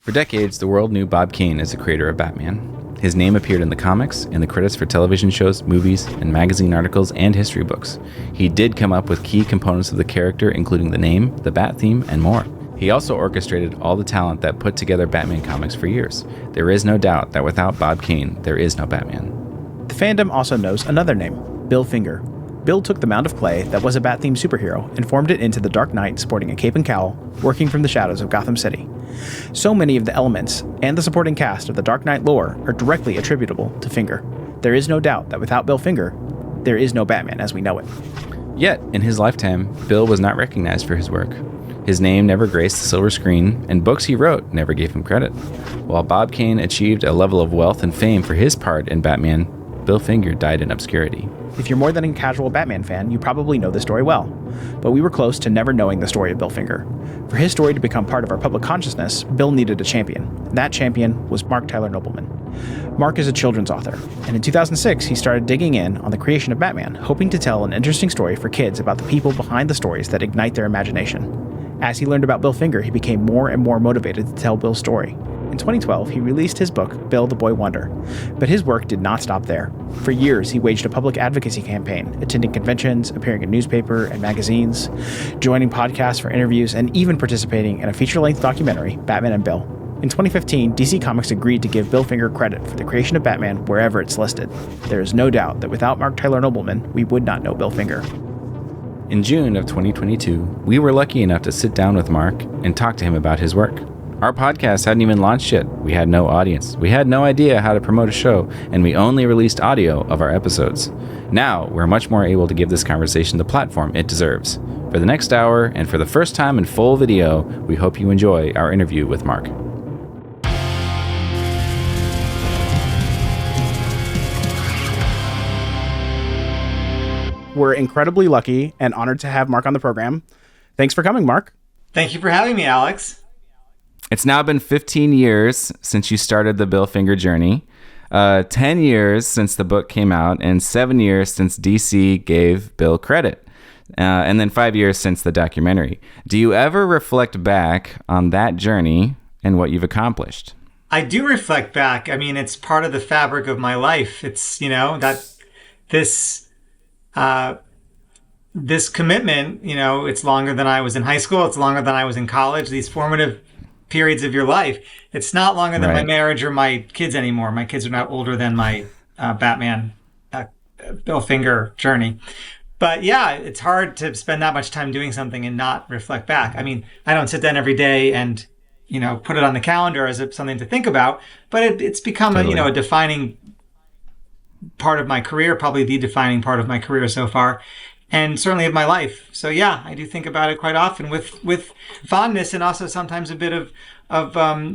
For decades, the world knew Bob Kane as the creator of Batman. His name appeared in the comics, in the credits for television shows, movies, and magazine articles, and history books. He did come up with key components of the character, including the name, the Bat theme, and more. He also orchestrated all the talent that put together Batman comics for years. There is no doubt that without Bob Kane, there is no Batman. The fandom also knows another name, Bill Finger. Bill took the mound of clay that was a Bat-themed superhero and formed it into the Dark Knight sporting a cape and cowl, working from the shadows of Gotham City. So many of the elements and the supporting cast of the Dark Knight lore are directly attributable to Finger. There is no doubt that without Bill Finger, there is no Batman as we know it. Yet, in his lifetime, Bill was not recognized for his work. His name never graced the silver screen, and books he wrote never gave him credit. While Bob Kane achieved a level of wealth and fame for his part in Batman, Bill Finger died in obscurity. If you're more than a casual Batman fan, you probably know the story well. But we were close to never knowing the story of Bill Finger. For his story to become part of our public consciousness, Bill needed a champion. That champion was Marc Tyler Nobleman. Marc is a children's author, and in 2006 he started digging in on the creation of Batman, hoping to tell an interesting story for kids about the people behind the stories that ignite their imagination. As he learned about Bill Finger, he became more and more motivated to tell Bill's story. In 2012, he released his book, Bill the Boy Wonder. But his work did not stop there. For years, he waged a public advocacy campaign, attending conventions, appearing in newspaper and magazines, joining podcasts for interviews, and even participating in a feature-length documentary, Batman and Bill. In 2015, DC Comics agreed to give Bill Finger credit for the creation of Batman wherever it's listed. There is no doubt that without Marc Tyler Nobleman, we would not know Bill Finger. In June of 2022, we were lucky enough to sit down with Marc and talk to him about his work. Our podcast hadn't even launched yet. We had no audience. We had no idea how to promote a show, and we only released audio of our episodes. Now, we're much more able to give this conversation the platform it deserves. For the next hour, and for the first time in full video, we hope you enjoy our interview with Marc. We're incredibly lucky and honored to have Marc on the program. Thanks for coming, Marc. Thank you for having me, Alex. It's now been 15 years since you started the Bill Finger journey, 10 years since the book came out, and 7 years since DC gave Bill credit, and then 5 years since the documentary. Do you ever reflect back on that journey and what you've accomplished? I do reflect back. I mean, it's part of the fabric of my life. It's, that this commitment, it's longer than I was in high school. It's longer than I was in college. These formative periods of your life. It's not longer than my marriage or my kids anymore. My kids are not older than my Batman Bill Finger journey. But yeah, it's hard to spend that much time doing something and not reflect back. I mean, I don't sit down every day and put it on the calendar as something to think about, but it's become a defining part of my career, probably the defining part of my career so far, and certainly of my life. So yeah, I do think about it quite often with fondness, and also sometimes a bit of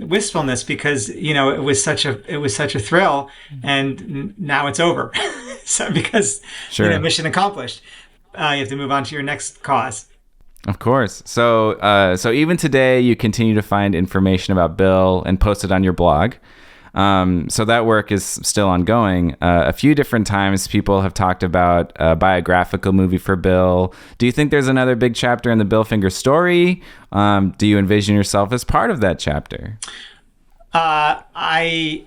wistfulness, because it was such a thrill, and now it's over. So because mission accomplished, you have to move on to your next cause. Of course. So even today, you continue to find information about Bill and post it on your blog. So that work is still ongoing. A few different times people have talked about a biographical movie for Bill. Do you think there's another big chapter in the Bill Finger story? Do you envision yourself as part of that chapter? I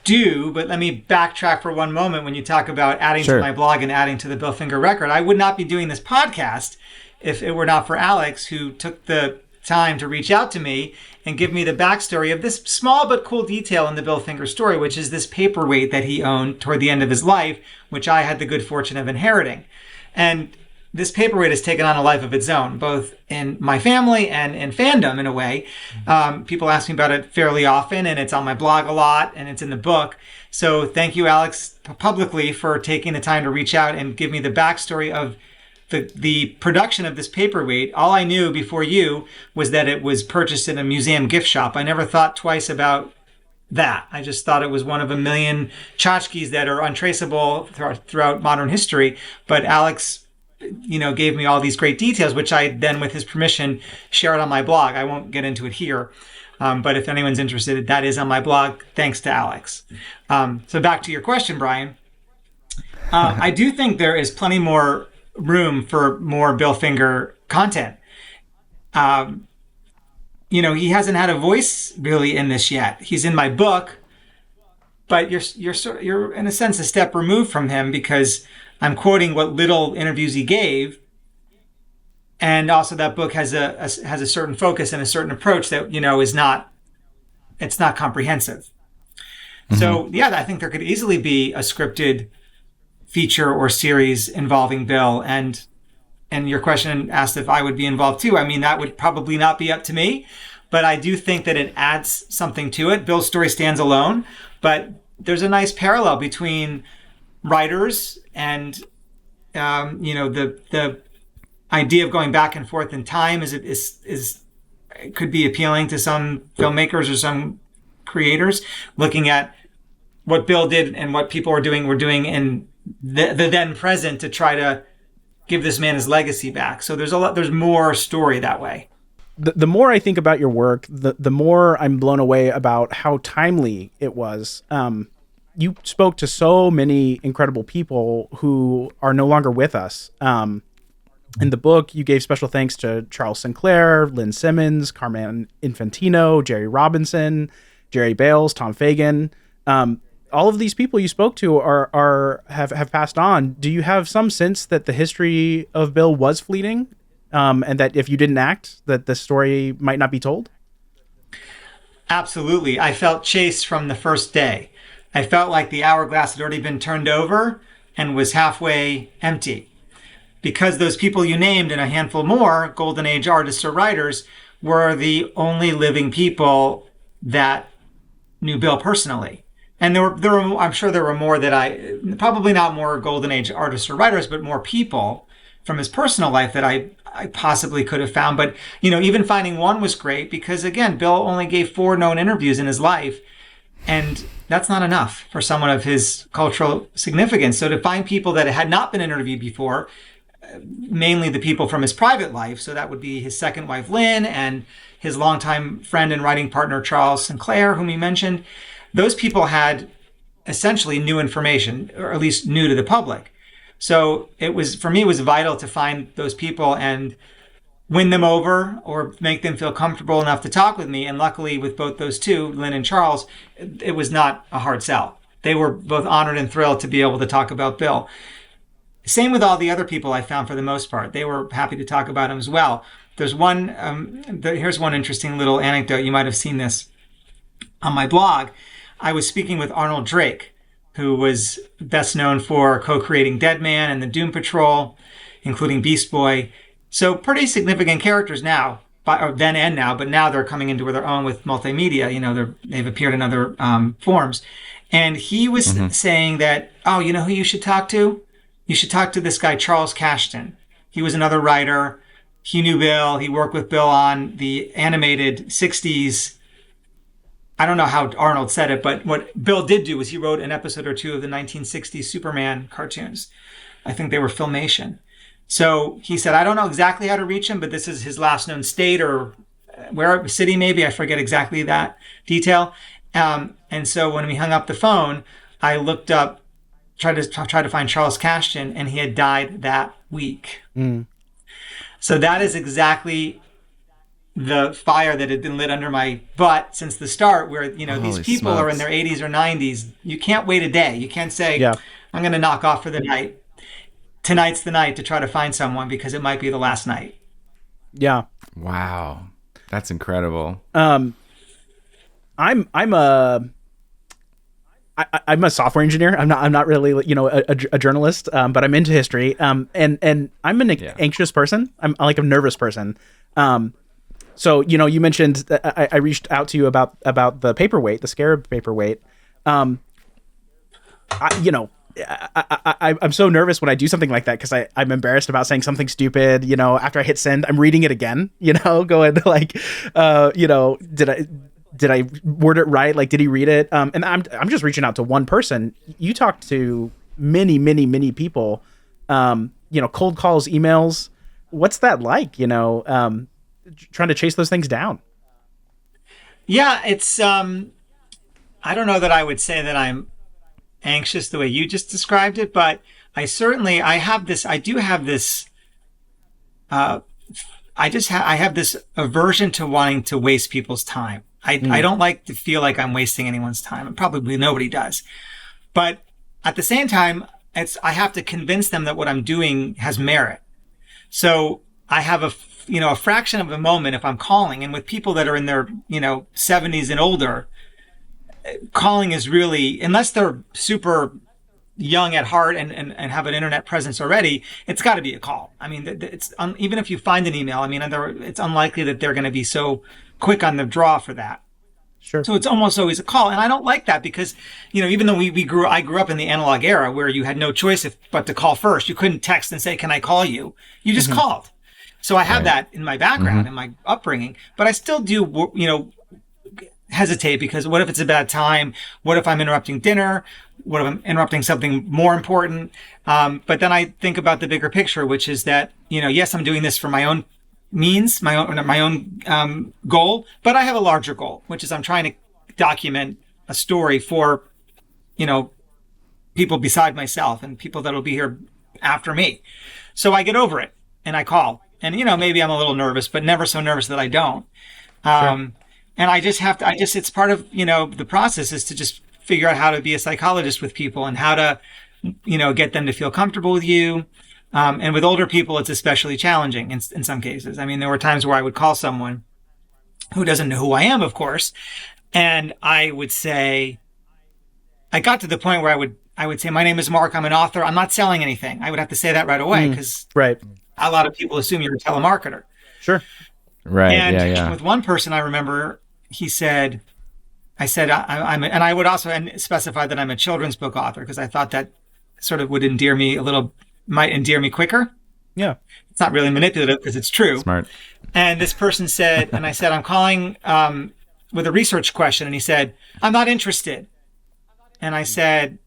do, but let me backtrack for one moment. When you talk about adding to my blog and adding to the Bill Finger record, I would not be doing this podcast if it were not for Alex, who took the time to reach out to me and give me the backstory of this small but cool detail in the Bill Finger story, which is this paperweight that he owned toward the end of his life, which I had the good fortune of inheriting. And this paperweight has taken on a life of its own, both in my family and in fandom in a way. People ask me about it fairly often, and it's on my blog a lot, and it's in the book. So thank you, Alex, publicly for taking the time to reach out and give me the backstory of the production of this paperweight. All I knew before you was that it was purchased in a museum gift shop. I never thought twice about that. I just thought it was one of a million tchotchkes that are untraceable throughout modern history. But Alex, gave me all these great details, which I then, with his permission, shared on my blog. I won't get into it here. But if anyone's interested, that is on my blog, thanks to Alex. So back to your question, Brian. I do think there is plenty more room for more Bill Finger content. he hasn't had a voice really in this yet. He's in my book, but you're in a sense a step removed from him because I'm quoting what little interviews he gave. And also that book has a certain focus and a certain approach that, it's not comprehensive. Mm-hmm. So yeah, I think there could easily be a scripted feature or series involving Bill. And your question asked if I would be involved too. I mean, that would probably not be up to me, but I do think that it adds something to it. Bill's story stands alone, but there's a nice parallel between writers and, the idea of going back and forth in time is could be appealing to some filmmakers or some creators, looking at what Bill did and what people were doing in the then present to try to give this man his legacy back. So there's more story that way. The more I think about your work, the more I'm blown away about how timely it was. You spoke to so many incredible people who are no longer with us. In the book, you gave special thanks to Charles Sinclair, Lynn Simmons, Carmen Infantino, Jerry Robinson, Jerry Bales, Tom Fagan. All of these people you spoke to have passed on. Do you have some sense that the history of Bill was fleeting, and that if you didn't act, that the story might not be told? Absolutely. I felt chased from the first day. I felt like the hourglass had already been turned over and was halfway empty. Because those people you named and a handful more, Golden Age artists or writers, were the only living people that knew Bill personally. And there were I'm sure there were more probably not more Golden Age artists or writers, but more people from his personal life that I possibly could have found. But, even finding one was great because, again, Bill only gave 4 known interviews in his life. And that's not enough for someone of his cultural significance. So to find people that had not been interviewed before, mainly the people from his private life. So that would be his second wife, Lynn, and his longtime friend and writing partner, Charles Sinclair, whom he mentioned. Those people had essentially new information, or at least new to the public. So for me, it was vital to find those people and win them over or make them feel comfortable enough to talk with me. And luckily with both those two, Lynn and Charles, it was not a hard sell. They were both honored and thrilled to be able to talk about Bill. Same with all the other people I found for the most part. They were happy to talk about him as well. There's here's one interesting little anecdote. You might have seen this on my blog. I was speaking with Arnold Drake, who was best known for co-creating Deadman and the Doom Patrol, including Beast Boy. So pretty significant characters now, then and now, but now they're coming into their own with multimedia. They've appeared in other forms. And he was saying that, who you should talk to? You should talk to this guy, Charles Cashton. He was another writer. He knew Bill. He worked with Bill on the animated 60s. I don't know how Arnold said it, but what Bill did do was he wrote an episode or two of the 1960s Superman cartoons. I think they were Filmation. So he said, I don't know exactly how to reach him, but this is his last known state or where city maybe. I forget exactly that detail. And so when we hung up the phone, I looked up, tried to find Charles Cashton, and he had died that week. Mm. So that is exactly the fire that had been lit under my butt since the start, where these people are in their 80s or 90s. You can't wait a day. You can't say, I'm going to knock off for the night. Tonight's the night to try to find someone because it might be the last night. Yeah. Wow, that's incredible. I'm a software engineer. I'm not really, a journalist, but I'm into history. And I'm an anxious person. I'm like a nervous person. So, you mentioned I reached out to you about the paperweight, the Scarab Paperweight. I'm so nervous when I do something like that because I'm embarrassed about saying something stupid. After I hit send, I'm reading it again. Going like, did I word it right? Like, did he read it? And I'm just reaching out to one person. You talked to many, many, many people. Cold calls, emails. What's that like? Trying to chase those things down. Yeah, it's. I don't know that I would say that I'm anxious the way you just described it, but I do have this I have this aversion to wanting to waste people's time. I don't like to feel like I'm wasting anyone's time, and probably nobody does. But at the same time, I have to convince them that what I'm doing has merit. So I have a fraction of a moment if I'm calling, and with people that are in their 70s and older, calling is really, unless they're super young at heart and have an internet presence already, it's got to be a call. I mean, it's even if you find an email, I mean, it's unlikely that they're going to be so quick on the draw for that. Sure. So it's almost always a call, and I don't like that because even though I grew up in the analog era where you had no choice but to call first. You couldn't text and say, "Can I call you?" You just called. So I have that in my background, in my upbringing, but I still do hesitate because what if it's a bad time? What if I'm interrupting dinner? What if I'm interrupting something more important? But then I think about the bigger picture, which is that, yes, I'm doing this for my own means, my own goal, but I have a larger goal, which is I'm trying to document a story for, people beside myself and people that'll be here after me. So I get over it and I call, and, maybe I'm a little nervous, but never so nervous that I don't. Sure. And I just have to, it's part of, the process is to just figure out how to be a psychologist with people and how to, get them to feel comfortable with you. And with older people, it's especially challenging in some cases. I mean, there were times where I would call someone who doesn't know who I am, of course. And I would say, I got to the point where I would say, "My name is Mark. I'm an author. I'm not selling anything." I would have to say that right away because a lot of people assume you're a telemarketer. Sure. Right. And with one person, I remember he said, I'm, and I would also specify that I'm a children's book author because I thought that sort of would might endear me quicker. Yeah. It's not really manipulative because it's true. Smart. And this person said, and I said, "I'm calling with a research question." And he said, "I'm not interested." And I said,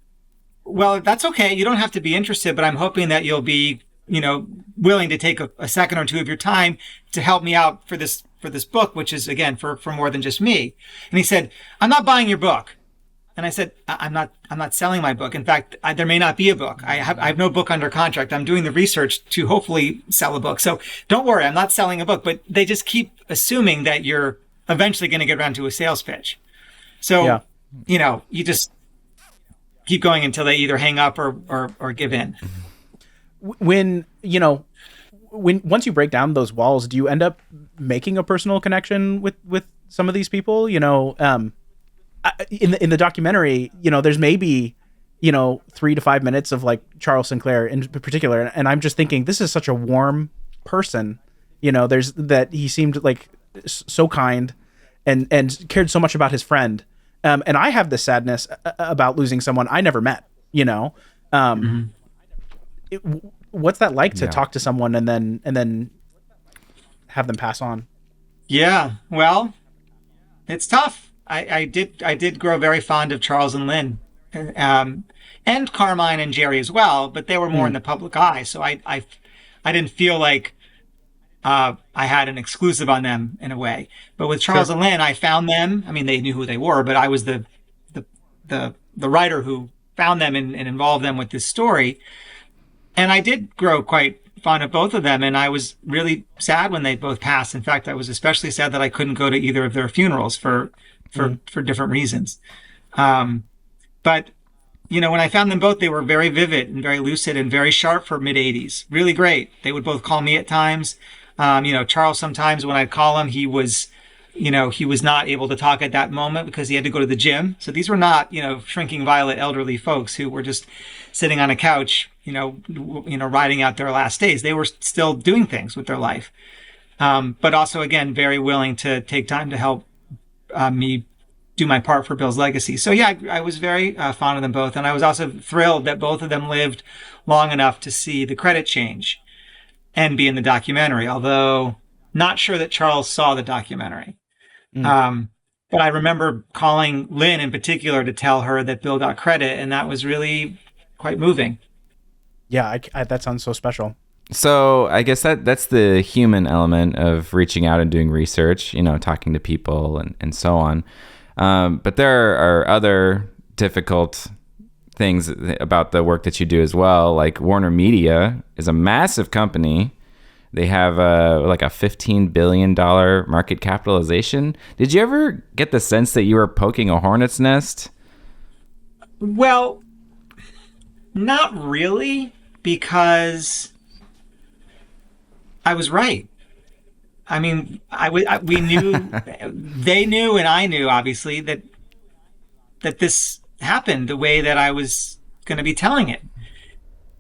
"Well, that's okay. You don't have to be interested, but I'm hoping that you'll be, willing to take a second or two of your time to help me out for this book, which is, again, for more than just me." And he said, "I'm not buying your book." And I said, I'm not selling my book. In fact, there may not be a book. I have no book under contract. I'm doing the research to hopefully sell a book. So don't worry, I'm not selling a book, but they just keep assuming that you're eventually going to get around to a sales pitch. So, you just keep going until they either hang up or give in. When once you break down those walls, do you end up making a personal connection with some of these people? In the documentary, there's maybe 3 to 5 minutes of like Charles Sinclair in particular, and I'm just thinking this is such a warm person. There's that he seemed like so kind and cared so much about his friend. And I have this sadness about losing someone I never met. What's that like to talk to someone and then have them pass on? Yeah, well, it's tough. I did grow very fond of Charles and Lynn, and Carmine and Jerry as well, but they were more in the public eye. So I didn't feel like I had an exclusive on them in a way. But with Charles and Lynn, I found them. I mean, they knew who they were, but I was the writer who found them and involved them with this story. And I did grow quite fond of both of them, and I was really sad when they both passed. In fact, I was especially sad that I couldn't go to either of their funerals for different reasons. But, when I found them both, they were very vivid and very lucid and very sharp for mid-'80s. Really great. They would both call me at times. Charles, sometimes when I'd call him, he was not able to talk at that moment because he had to go to the gym. So these were not, shrinking violet elderly folks who were just sitting on a couch, riding out their last days. They were still doing things with their life. But also, again, very willing to take time to help me do my part for Bill's legacy. So yeah, I was very fond of them both. And I was also thrilled that both of them lived long enough to see the credit change and be in the documentary, although not sure that Charles saw the documentary. But I remember calling Lynn in particular to tell her that Bill got credit, and that was really quite moving. Yeah, that sounds so special. So I guess that's the human element of reaching out and doing research, talking to people and so on. But there are other difficult things about the work that you do as well. Like Warner Media is a massive company They have like a $15 billion market capitalization. Did you ever get the sense that you were poking a hornet's nest? Well, not really, because I was right. I mean, we knew, they knew, and I knew, obviously, that this happened the way that I was going to be telling it.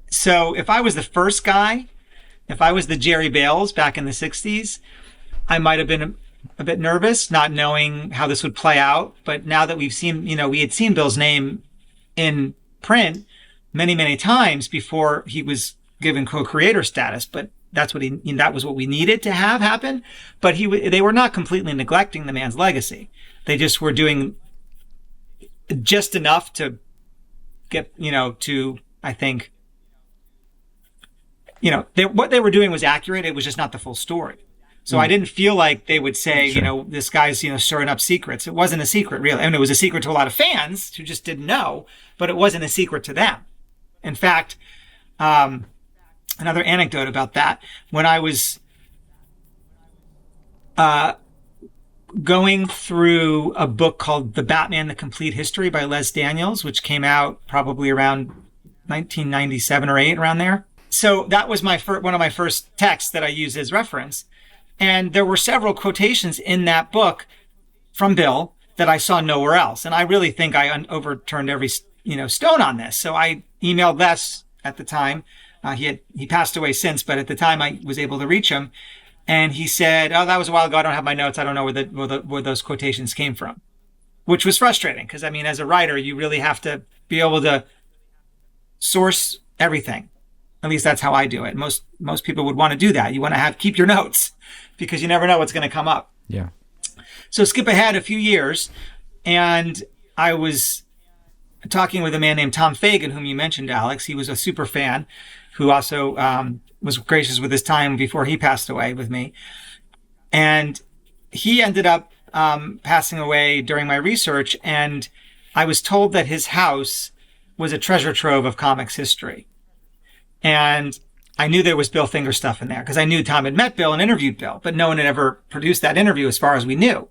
So if I was the first guy, if I was the Jerry Bales back in the 60s, I might have been a bit nervous, not knowing how this would play out. But now that we've seen, we had seen Bill's name in print many, many times before he was given co-creator status, but that was what we needed to have happen. But they were not completely neglecting the man's legacy. They just were doing just enough to get, I think, what they were doing was accurate. It was just not the full story. So I didn't feel like they would say, sure, this guy's, stirring up secrets. It wasn't a secret, really. I mean, it was a secret to a lot of fans who just didn't know, but it wasn't a secret to them. In fact, another anecdote about that, when I was going through a book called The Batman, The Complete History by Les Daniels, which came out probably around 1997 or 8, around there. So that was one of my first texts that I used as reference. And there were several quotations in that book from Bill that I saw nowhere else. And I really think I overturned every, stone on this. So I emailed Les at the time. He passed away since, but at the time I was able to reach him. And he said, "Oh, that was a while ago. I don't have my notes. I don't know where those quotations came from," which was frustrating because, I mean, as a writer, you really have to be able to source everything. At least that's how I do it. Most people would want to do that. You want to keep your notes because you never know what's going to come up. Yeah. So skip ahead a few years, and I was talking with a man named Tom Fagan, whom you mentioned, Alex. He was a super fan who also was gracious with his time before he passed away with me. And he ended up passing away during my research, and I was told that his house was a treasure trove of comics history. And I knew there was Bill Finger stuff in there because I knew Tom had met Bill and interviewed Bill, but no one had ever produced that interview as far as we knew.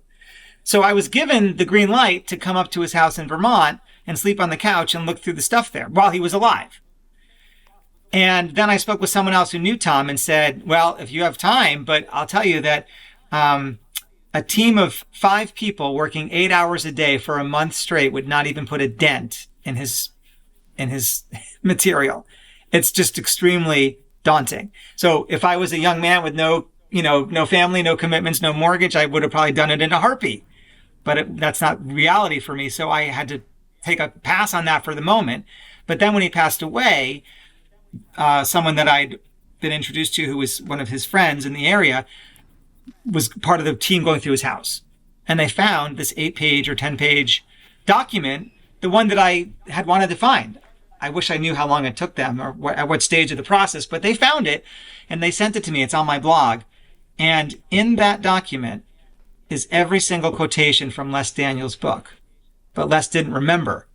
So I was given the green light to come up to his house in Vermont and sleep on the couch and look through the stuff there while he was alive. And then I spoke with someone else who knew Tom and said, "Well, if you have time, but I'll tell you that a team of 5 people working 8 hours a day for a month straight would not even put a dent in his material. It's just extremely daunting. So if I was a young man with no family, no commitments, no mortgage, I would have probably done it in a heartbeat. But that's not reality for me. So I had to take a pass on that for the moment. But then when he passed away, someone that I'd been introduced to, who was one of his friends in the area, was part of the team going through his house. And they found this 8-page or 10-page document, the one that I had wanted to find. I wish I knew how long it took them or at what stage of the process, but they found it and they sent it to me. It's on my blog. And in that document is every single quotation from Les Daniels' book. But Les didn't remember,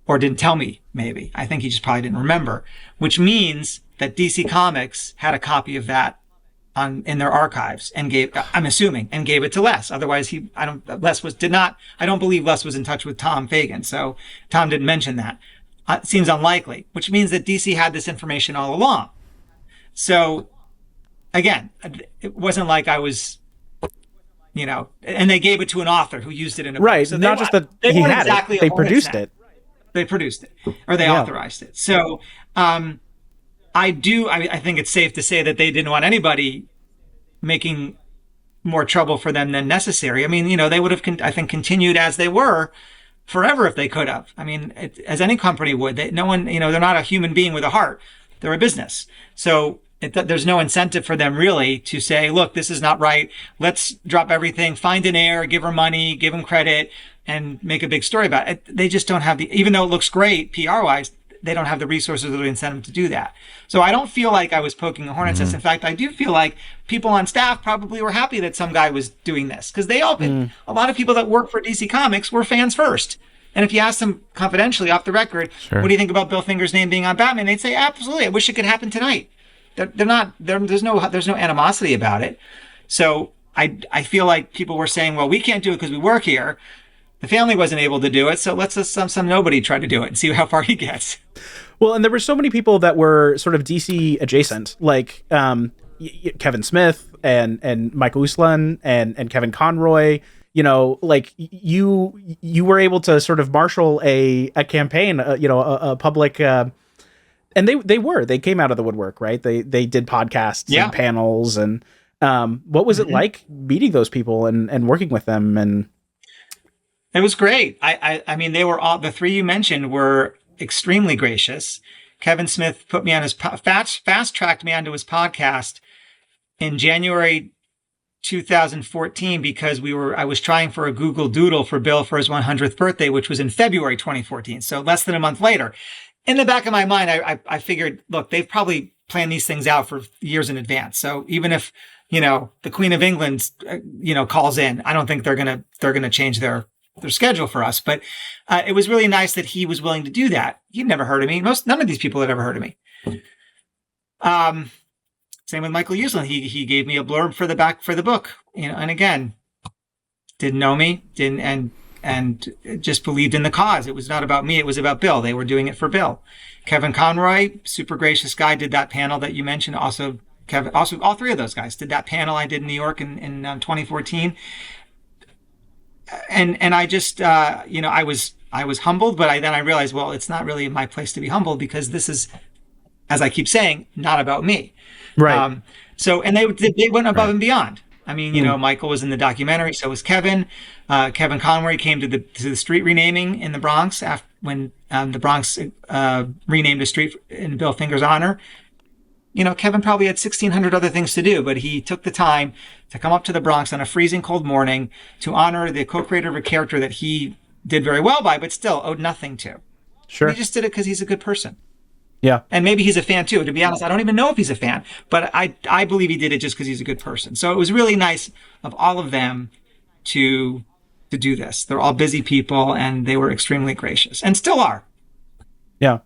or didn't tell me, maybe. I think he just probably didn't remember, which means that DC Comics had a copy of that in their archives and gave it to Les. Otherwise, I don't believe Les was in touch with Tom Fagan. So Tom didn't mention that. It seems unlikely, which means that DC had this information all along. So again, it wasn't like I was, and they gave it to an author who used it in a book. Right. So not just that he had exactly it. They produced it. They produced it, or they authorized it. So I think it's safe to say that they didn't want anybody making more trouble for them than necessary. I mean, they would have, I think, continued as they were forever if they could have. I mean, as any company would. No one, they're not a human being with a heart. They're a business. So there's no incentive for them really to say, look, this is not right. Let's drop everything, find an heir, give her money, give him credit, and make a big story about it. They just don't have even though it looks great PR-wise, they don't have the resources or the incentive to do that. So I don't feel like I was poking a hornet's nest. In fact, I do feel like people on staff probably were happy that some guy was doing this because they all been. A lot of people that work for DC Comics were fans first. And if you ask them confidentially off the record, What do you think about Bill Finger's name being on Batman? They'd say, absolutely. I wish it could happen tonight. they're not, there's no animosity about it. So I feel like people were saying, well, we can't do it because we work here. The family wasn't able to do it, so let's just some nobody try to do it and see how far he gets. Well, and there were so many people that were sort of DC adjacent, like Kevin Smith and Michael Uslan and Kevin Conroy. You know, like you were able to sort of marshal a campaign, a public, and they came out of the woodwork, right? They did podcasts and panels, and what was it like meeting those people and working with them? And it was great. I mean, they were all, the three you mentioned were extremely gracious. Kevin Smith put me on his fast-tracked me onto his podcast in January 2014 because I was trying for a Google Doodle for Bill for his 100th birthday, which was in February 2014. So less than a month later. In the back of my mind, I figured, look, they've probably planned these things out for years in advance. So even if, the Queen of England, calls in, I don't think they're going to change their schedule for us. But it was really nice that he was willing to do that. He'd never heard of me. None of these people had ever heard of me. Same with Michael Uslan. He gave me a blurb for the book, and again, didn't know me, and just believed in the cause. It was not about me. It was about Bill. They were doing it for Bill. Kevin Conroy, super gracious guy, did that panel that you mentioned. Also, all three of those guys did that panel I did in New York in 2014. And I just, I was humbled, but then I realized, well, it's not really my place to be humbled because this is, as I keep saying, not about me. Right. And they went above and beyond. I mean, Michael was in the documentary, so was Kevin. Kevin Conroy came to the street renaming in the Bronx when the Bronx renamed a street in Bill Finger's honor. Kevin probably had 1,600 other things to do, but he took the time to come up to the Bronx on a freezing cold morning to honor the co-creator of a character that he did very well by, but still owed nothing to. Sure. He just did it because he's a good person. Yeah. And maybe he's a fan too. To be honest, I don't even know if he's a fan, but I believe he did it just because he's a good person. So it was really nice of all of them to do this. They're all busy people and they were extremely gracious and still are. Yeah.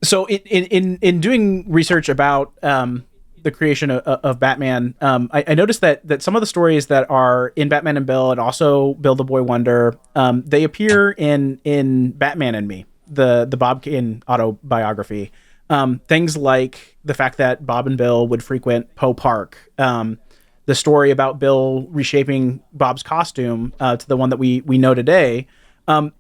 So in doing research about the creation of Batman, I noticed that some of the stories that are in Batman and Bill and also Bill the Boy Wonder, they appear in Batman and Me, the Bob Kane autobiography. Things like the fact that Bob and Bill would frequent Poe Park, the story about Bill reshaping Bob's costume to the one that we know today.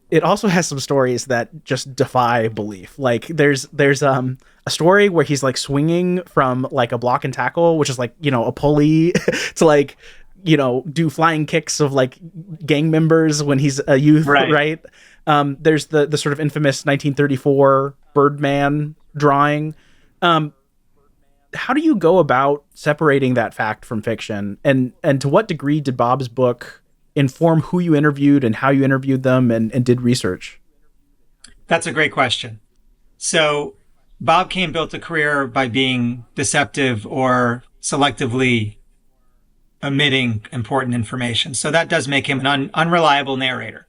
It also has some stories that just defy belief. Like there's a story where he's like swinging from like a block and tackle, which is like, a pulley to like, do flying kicks of like gang members when he's a youth. Right. There's the sort of infamous 1934 Birdman drawing. How do you go about separating that fact from fiction? And to what degree did Bob's book inform who you interviewed and how you interviewed them and did research? That's a great question. So Bob Kane built a career by being deceptive or selectively omitting important information. So that does make him an unreliable narrator.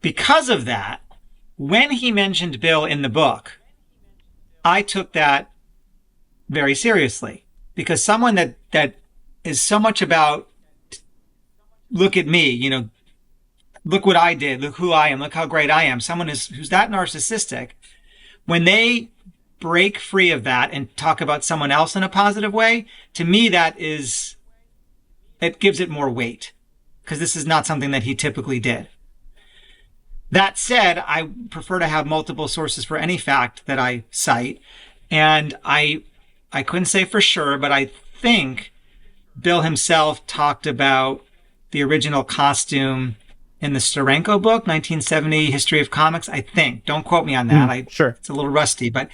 Because of that, when he mentioned Bill in the book, I took that very seriously because someone that is so much about look at me, look what I did, look who I am, look how great I am. Someone who's that narcissistic, when they break free of that and talk about someone else in a positive way, to me, it gives it more weight because this is not something that he typically did. That said, I prefer to have multiple sources for any fact that I cite. And I couldn't say for sure, but I think Bill himself talked about the original costume in the Steranko book, 1970 History of Comics, I think. Don't quote me on that. Sure. It's a little rusty, but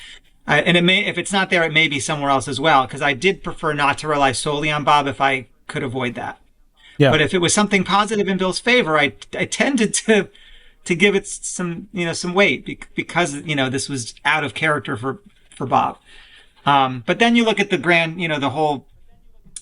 and it may, if it's not there, it may be somewhere else as well, because I did prefer not to rely solely on Bob if I could avoid that. Yeah. But if it was something positive in Bill's favor, I tended to give it some weight because this was out of character for Bob. But then you look at the grand, the whole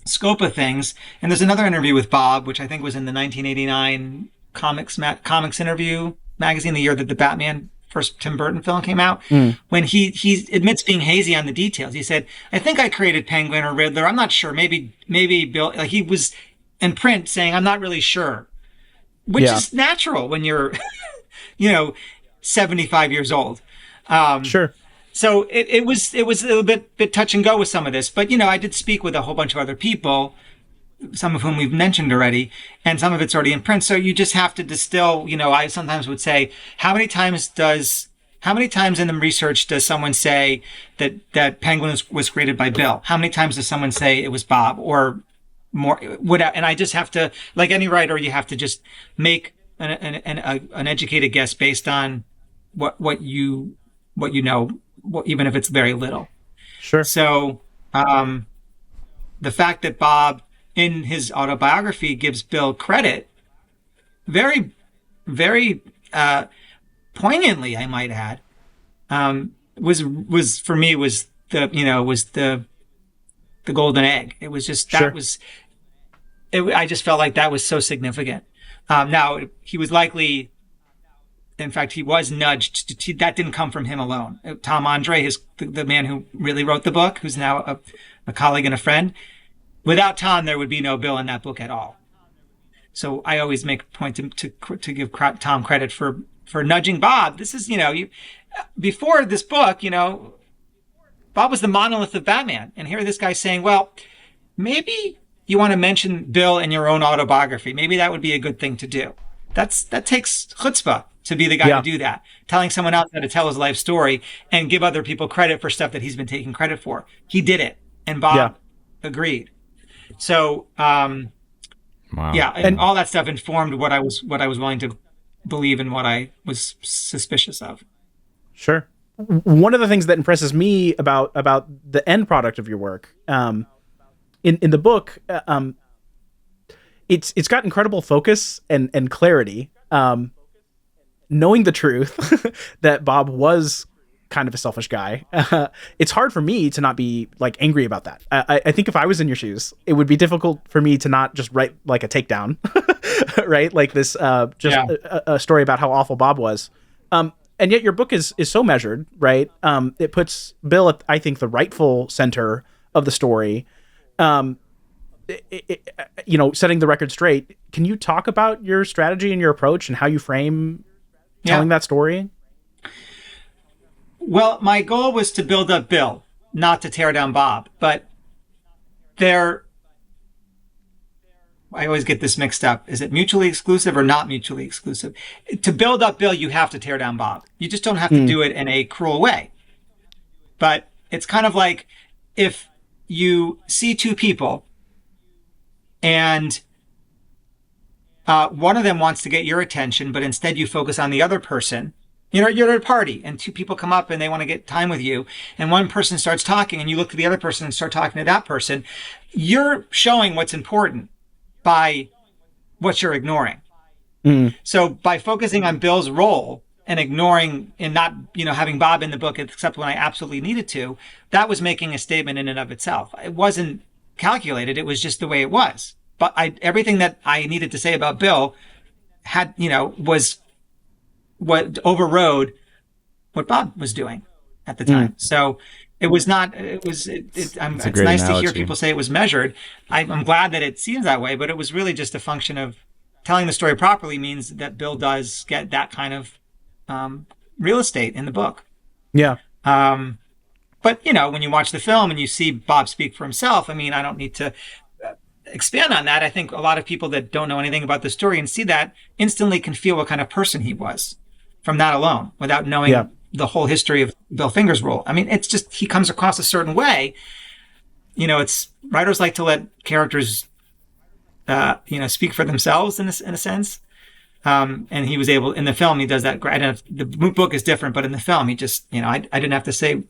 scope of things, and there's another interview with Bob, which I think was in the 1989 Comics Interview magazine, the year that the Batman first Tim Burton film came out, when he admits being hazy on the details. He said, I think I created Penguin or Riddler. I'm not sure. Maybe Bill, like he was in print saying, I'm not really sure, which is natural when you're, 75 years old. Sure. So it was a little bit touch and go with some of this, but I did speak with a whole bunch of other people, some of whom we've mentioned already, and some of it's already in print. So you just have to distill. I sometimes would say, how many times in the research does someone say that Penguin was created by Bill? How many times does someone say it was Bob or more? And I just have to, like any writer, you have to just make an educated guess based on what you know, even if it's very little. Sure. So the fact that Bob in his autobiography gives Bill credit very, very poignantly, I might add, was for me was the golden egg. It was just I just felt like that was so significant. Now he was likely, in fact, he was nudged. That didn't come from him alone. Tom Andre, the man who really wrote the book, who's now a colleague and a friend. Without Tom, there would be no Bill in that book at all. So I always make a point to give Tom credit for nudging Bob. This is, before this book, Bob was the monolith of Batman. And here this guy's saying, well, maybe you want to mention Bill in your own autobiography. Maybe that would be a good thing to do. That takes chutzpah to be the guy to do that. Telling someone else how to tell his life story and give other people credit for stuff that he's been taking credit for. He did it. And Bob agreed. So, and all that stuff informed what I was willing to believe and what I was suspicious of. Sure. One of the things that impresses me about the end product of your work, in the book, it's got incredible focus and clarity. Knowing the truth that Bob was kind of a selfish guy, it's hard for me to not be like angry about that. I think if I was in your shoes, it would be difficult for me to not just write like a takedown, right? Like this, a story about how awful Bob was. And yet your book is so measured, right? It puts Bill at, I think, the rightful center of the story. Setting the record straight. Can you talk about your strategy and your approach and how you frame telling that story? Well, my goal was to build up Bill, not to tear down Bob. But I always get this mixed up. Is it mutually exclusive or not mutually exclusive? To build up Bill, you have to tear down Bob. You just don't have to do it in a cruel way. But it's kind of like if you see two people and one of them wants to get your attention, but instead you focus on the other person. You're at a party and two people come up and they want to get time with you. And one person starts talking and you look to the other person and start talking to that person. You're showing what's important by what you're ignoring. So by focusing on Bill's role and ignoring and not, having Bob in the book except when I absolutely needed to, that was making a statement in and of itself. It wasn't calculated. It was just the way it was. But everything that I needed to say about Bill was what overrode what Bob was doing at the time. So it was not, it's nice to hear people say it was measured. I'm glad that it seems that way, but it was really just a function of telling the story properly means that Bill does get that kind of real estate in the book. Yeah. But, when you watch the film and you see Bob speak for himself, I don't need to expand on that. I think a lot of people that don't know anything about the story and see that instantly can feel what kind of person he was from that alone without knowing the whole history of Bill Finger's role. It's just, he comes across a certain way. It's writers like to let characters, speak for themselves in a sense. And he was able, in the film, he does that. The book is different, but in the film, he just, I didn't have to say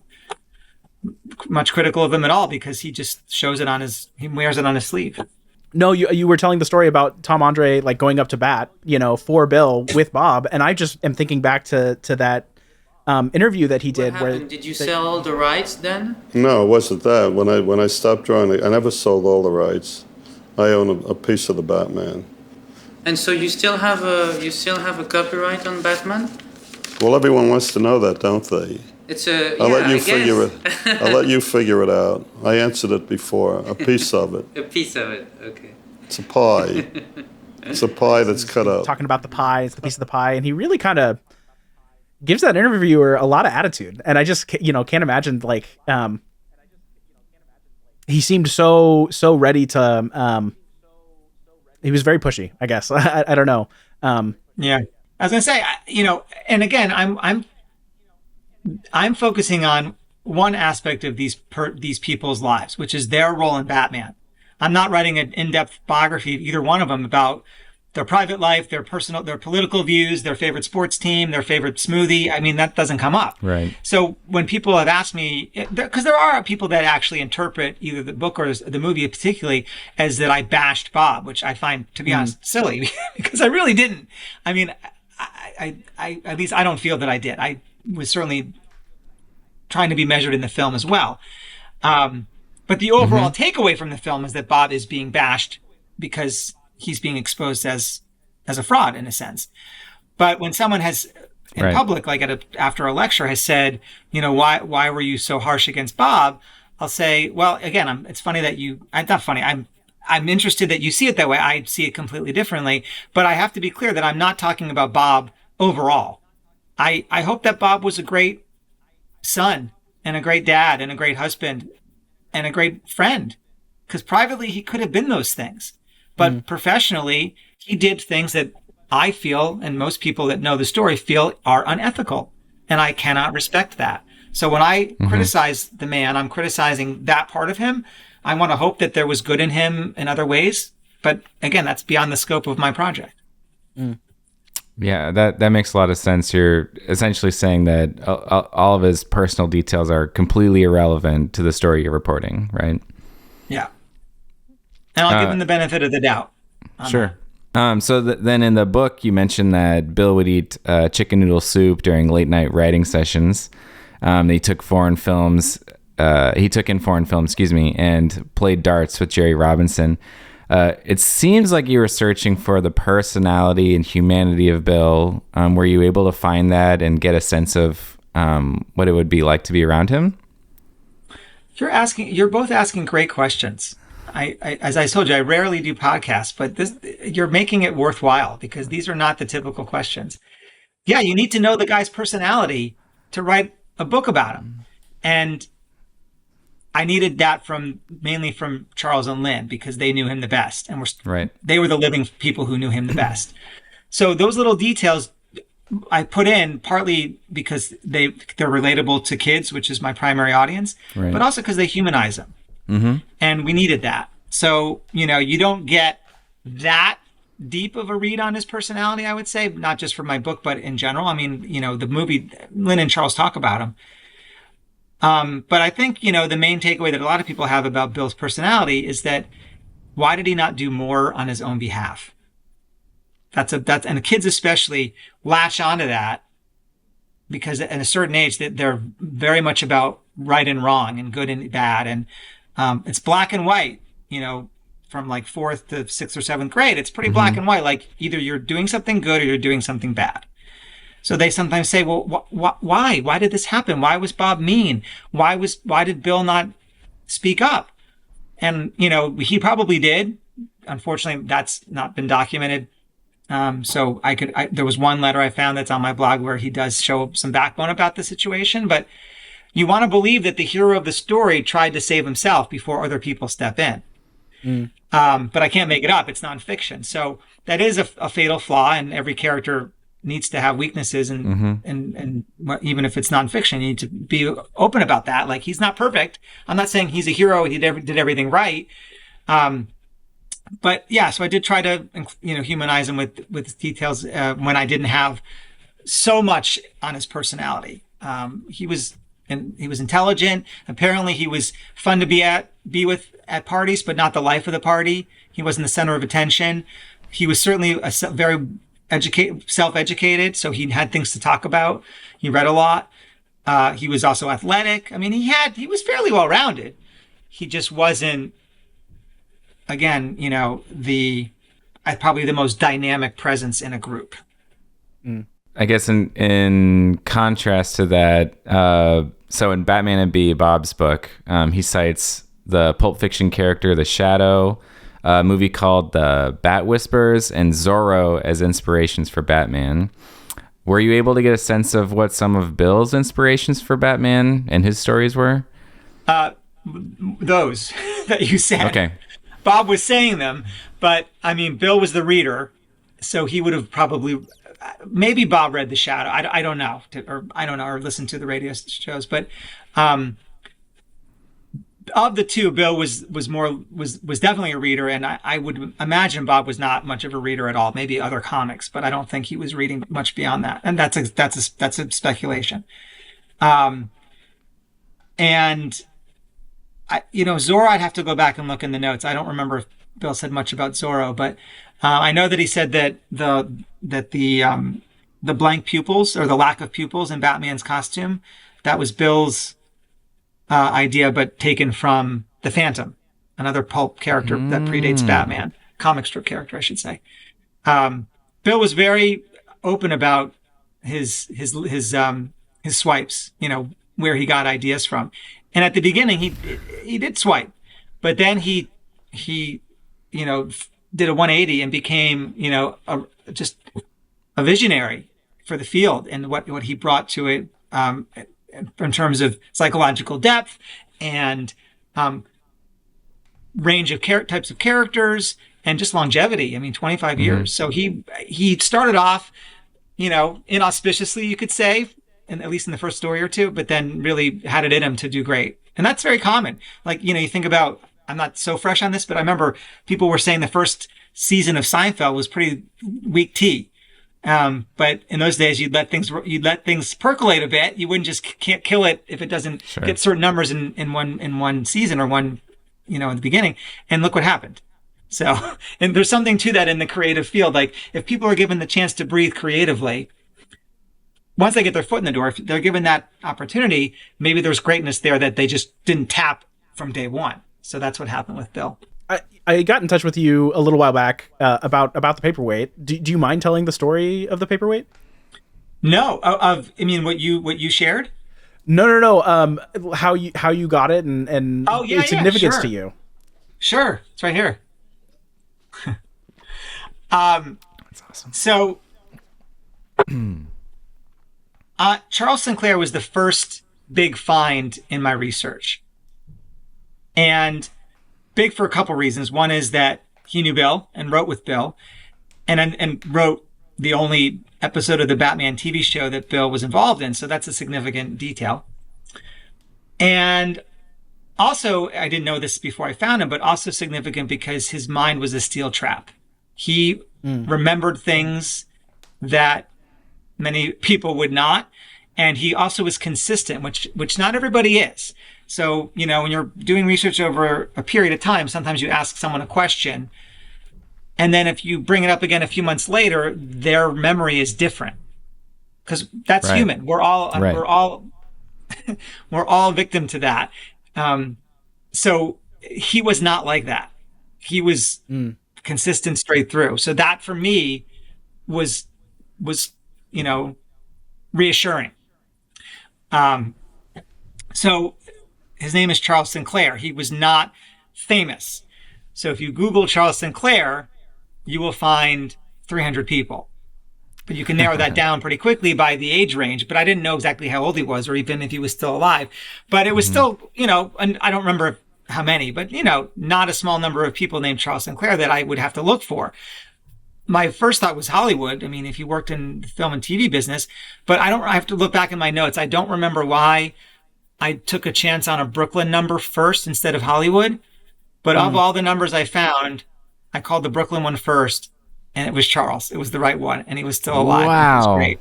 much critical of him at all because he just shows it he wears it on his sleeve. No, you were telling the story about Tom Andre like going up to bat, for Bill with Bob, and I just am thinking back to that interview that he did. Where did you sell all the rights then? No, it wasn't that. When I stopped drawing, I never sold all the rights. I own a piece of the Batman. And so you still have a copyright on Batman? Well, everyone wants to know that, don't they? It's a. I'll let you I figure guess. it. I'll let you figure it out. I answered it before. A piece of it. A piece of it. Okay. It's a pie. It's a pie that's cut up. Talking about the pie, it's the piece of the pie, and he really kind of gives that interviewer a lot of attitude. And I just, can't imagine he seemed so ready to. He was very pushy, I guess. I don't know. Yeah, I was gonna say, and again, I'm focusing on one aspect of these people's lives, which is their role in Batman. I'm not writing an in-depth biography of either one of them about their private life, their political views, their favorite sports team, their favorite smoothie. I mean, that doesn't come up. Right. So when people have asked me, because there are people that actually interpret either the book or the movie particularly as that I bashed Bob, which I find, to be honest, silly, because I really didn't. I mean, I at least I don't feel that I did. I was certainly trying to be measured in the film as well. But the overall takeaway from the film is that Bob is being bashed because he's being exposed as a fraud in a sense. But when someone has in public, like after a lecture, has said, why were you so harsh against Bob? I'll say, well, again, it's funny that not funny. I'm interested that you see it that way. I see it completely differently, but I have to be clear that I'm not talking about Bob overall. I hope that Bob was a great son and a great dad and a great husband and a great friend, because privately he could have been those things, but professionally he did things that I feel, and most people that know the story feel, are unethical, and I cannot respect that. So when I criticize the man, I'm criticizing that part of him. I want to hope that there was good in him in other ways, but again, that's beyond the scope of my project. Yeah, that makes a lot of sense. You're essentially saying that all of his personal details are completely irrelevant to the story you're reporting, right? Yeah. And I'll give him the benefit of the doubt. Sure. So then in the book, you mentioned that Bill would eat chicken noodle soup during late night writing sessions. He took in foreign films, and played darts with Jerry Robinson. It seems like you were searching for the personality and humanity of Bill. Were you able to find that and get a sense of what it would be like to be around him? You're both asking great questions. As I told you, I rarely do podcasts, but you're making it worthwhile because these are not the typical questions. Yeah, you need to know the guy's personality to write a book about him. And I needed that mainly from Charles and Lynn because they knew him the best, and they were the living people who knew him the best. So those little details I put in partly because they're relatable to kids, which is my primary audience, but also because they humanize them. And we needed that. So, you don't get that deep of a read on his personality, I would say, not just for my book, but in general. I mean, the movie, Lynn and Charles talk about him. But I think, the main takeaway that a lot of people have about Bill's personality is that why did he not do more on his own behalf? And the kids especially latch onto that because at a certain age that they're very much about right and wrong and good and bad. And, it's black and white, from like 4th to 6th or 7th grade. It's pretty black and white. Like either you're doing something good or you're doing something bad. So they sometimes say, well, why? Why did this happen? Why was Bob mean? Why did Bill not speak up? And, he probably did. Unfortunately, that's not been documented. So there was one letter I found that's on my blog where he does show some backbone about the situation, but you want to believe that the hero of the story tried to save himself before other people step in. But I can't make it up. It's nonfiction. So that is a fatal flaw, and every character needs to have weaknesses, and even if it's nonfiction, you need to be open about that. Like, he's not perfect. I'm not saying he's a hero. He did everything right. But yeah, so I did try to, humanize him with details when I didn't have so much on his personality. He was intelligent. Apparently he was fun to be with at parties, but not the life of the party. He wasn't the center of attention. He was certainly very self-educated, so he had things to talk about. He read a lot. He was also athletic. I mean, he was fairly well-rounded. He just wasn't, again, probably the most dynamic presence in a group. I guess in contrast to that, so in Batman and B, Bob's book, he cites the Pulp Fiction character, the Shadow, a movie called The Bat Whispers, and Zorro as inspirations for Batman. Were you able to get a sense of what some of Bill's inspirations for Batman and his stories were? Those that you said. Okay. Bob was saying them, but I mean, Bill was the reader, so he would have probably, maybe Bob read The Shadow. I don't know, or listened to the radio shows, but of the two, Bill was definitely a reader, and I would imagine Bob was not much of a reader at all. Maybe other comics, but I don't think he was reading much beyond that. And that's a speculation. And Zorro, I'd have to go back and look in the notes. I don't remember if Bill said much about Zorro, but I know that he said that the blank pupils, or the lack of pupils in Batman's costume, that was Bill's idea, but taken from the Phantom, another pulp character that predates Batman, comic strip character, I should say. Bill was very open about his swipes, where he got ideas from. And at the beginning, he did swipe, but then he did a 180 and became, just a visionary for the field and what he brought to it, in terms of psychological depth and range of types of characters and just longevity. I mean, 25 years. So he started off, inauspiciously, you could say, and at least in the first story or two, but then really had it in him to do great. And that's very common. Like, you think about, I'm not so fresh on this, but I remember people were saying the first season of Seinfeld was pretty weak tea. But in those days, you'd let things percolate a bit. You wouldn't just can't kill it if it doesn't get certain numbers in one season or one, in the beginning. And look what happened. So, and there's something to that in the creative field. Like, if people are given the chance to breathe creatively, once they get their foot in the door, if they're given that opportunity, maybe there's greatness there that they just didn't tap from day one. So that's what happened with Bill. I got in touch with you a little while back about the Paperweight. Do you mind telling the story of the Paperweight? No, what you shared? No. How you got it and its significance to you. Sure, it's right here. That's awesome. So, Charles Sinclair was the first big find in my research, and big for a couple reasons. One is that he knew Bill and wrote with Bill, and wrote the only episode of the Batman TV show that Bill was involved in. So that's a significant detail. And also, I didn't know this before I found him, but also significant because his mind was a steel trap. He remembered things that many people would not. And he also was consistent, which not everybody is. So, when you're doing research over a period of time, sometimes you ask someone a question, and then if you bring it up again a few months later, their memory is different. Because that's human. We're all victim to that. So he was not like that. He was consistent straight through. So that for me was reassuring. So his name is Charles Sinclair. He was not famous. So if you Google Charles Sinclair, you will find 300 people. But you can narrow that down pretty quickly by the age range. But I didn't know exactly how old he was or even if he was still alive. But it was still, and I don't remember how many, but, not a small number of people named Charles Sinclair that I would have to look for. My first thought was Hollywood. I mean, if you worked in the film and TV business, but I have to look back in my notes. I don't remember why I took a chance on a Brooklyn number first instead of Hollywood. But of all the numbers I found, I called the Brooklyn one first, and it was Charles. It was the right one, and he was still alive. Wow. It was great.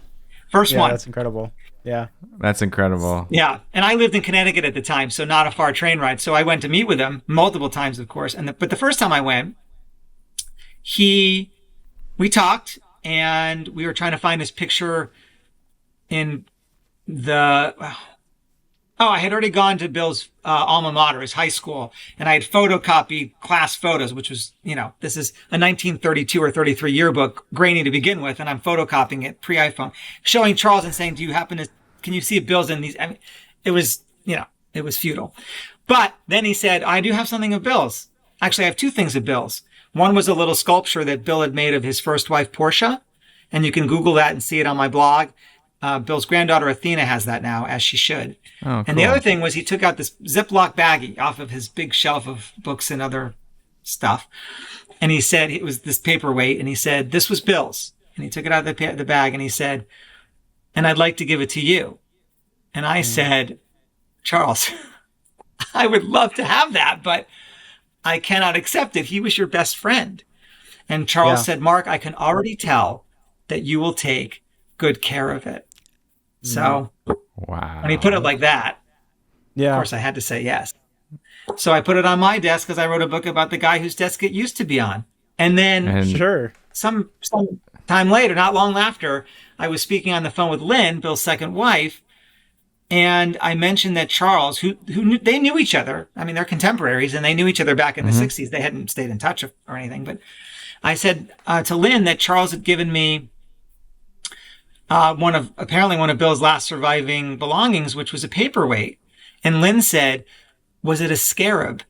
First one. That's incredible. Yeah. That's incredible. Yeah. And I lived in Connecticut at the time, so not a far train ride. So I went to meet with him multiple times, of course. But the first time I went, we talked, and we were trying to find this picture in the Oh, I had already gone to Bill's alma mater, his high school, and I had photocopied class photos, which was, this is a 1932 or 33 yearbook, grainy to begin with, and I'm photocopying it pre-iPhone, showing Charles and saying, can you see Bill's in these? I mean, it was, it was futile. But then he said, I do have something of Bill's. Actually, I have two things of Bill's. One was a little sculpture that Bill had made of his first wife, Portia, and you can Google that and see it on my blog. Bill's granddaughter, Athena, has that now, as she should. Oh, cool. And the other thing was he took out this Ziploc baggie off of his big shelf of books and other stuff. And he said, it was this paperweight, and he said, this was Bill's. And he took it out of the bag, and he said, and I'd like to give it to you. And I said, Charles, I would love to have that, but I cannot accept it. He was your best friend. And Charles said, Mark, I can already tell that you will take good care of it. So wow. When he put it like that, of course I had to say yes. So I put it on my desk because I wrote a book about the guy whose desk it used to be on. And then some time later, not long after, I was speaking on the phone with Lynn, Bill's second wife, and I mentioned that Charles, they knew each other. I mean, they're contemporaries, and they knew each other back in the 60s. They hadn't stayed in touch or anything. But I said to Lynn that Charles had given me one of Bill's last surviving belongings, which was a paperweight. And Lynn said, was it a scarab?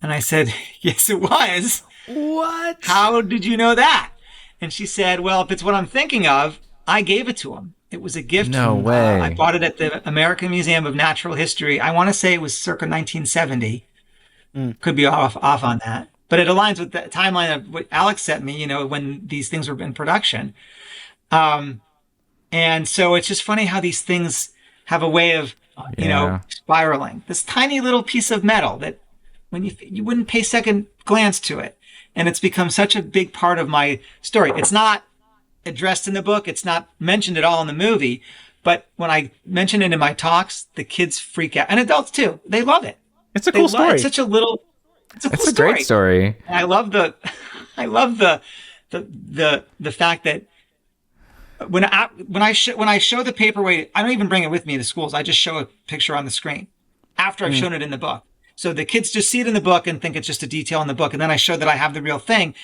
And I said, yes, it was. What? How did you know that? And she said, well, if it's what I'm thinking of, I gave it to him. It was a gift. No way. I bought it at the American Museum of Natural History. I want to say it was circa 1970. Could be off on that. But it aligns with the timeline of what Alex sent me, when these things were in production. And so it's just funny how these things have a way of, spiraling. This tiny little piece of metal that when you wouldn't pay second glance to it. And it's become such a big part of my story. It's not addressed in the book. It's not mentioned at all in the movie. But when I mention it in my talks, the kids freak out. And adults too. They love it. It's a cool story. It's such a little, it's a cool It's a story. great story. And I love the fact that when I show the paperweight, I don't even bring it with me to schools. I just show a picture on the screen after I've shown it in the book. So the kids just see it in the book and think it's just a detail in the book. And then I show that I have the real thing.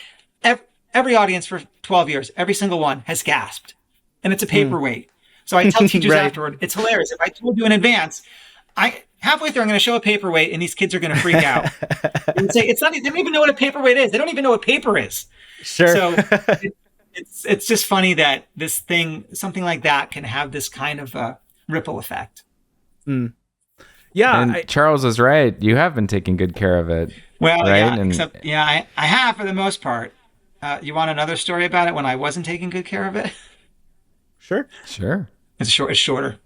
Every audience for 12 years, every single one has gasped. And it's a paperweight. So I tell teachers afterward, it's hilarious. If I told you in advance, halfway through I'm going to show a paperweight and these kids are going to freak out. And say, they don't even know what a paperweight is. They don't even know what paper is. Sure. So it's just funny that this thing, something like that, can have this kind of a ripple effect. Yeah. And Charles is right. You have been taking good care of it. Well, right? I have for the most part. You want another story about it when I wasn't taking good care of it? Sure. It's shorter.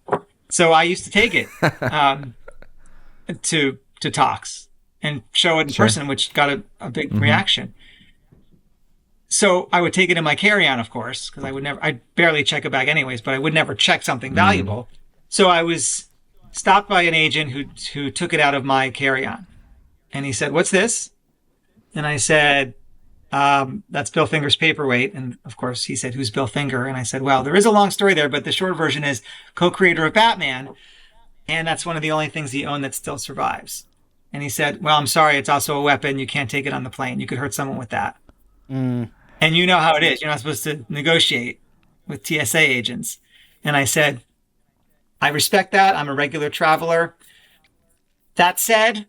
So I used to take it to talks and show it in person, which got a big reaction. So I would take it in my carry-on, of course, because I'd barely check a bag anyways, but I would never check something valuable. So I was stopped by an agent who took it out of my carry-on. And he said, what's this? And I said, that's Bill Finger's paperweight. And of course he said, who's Bill Finger? And I said, well, there is a long story there, but the short version is co-creator of Batman. And that's one of the only things he owned that still survives. And he said, well, I'm sorry, it's also a weapon. You can't take it on the plane. You could hurt someone with that. And you know how it is. You're not supposed to negotiate with TSA agents. And I said, I respect that. I'm a regular traveler. That said,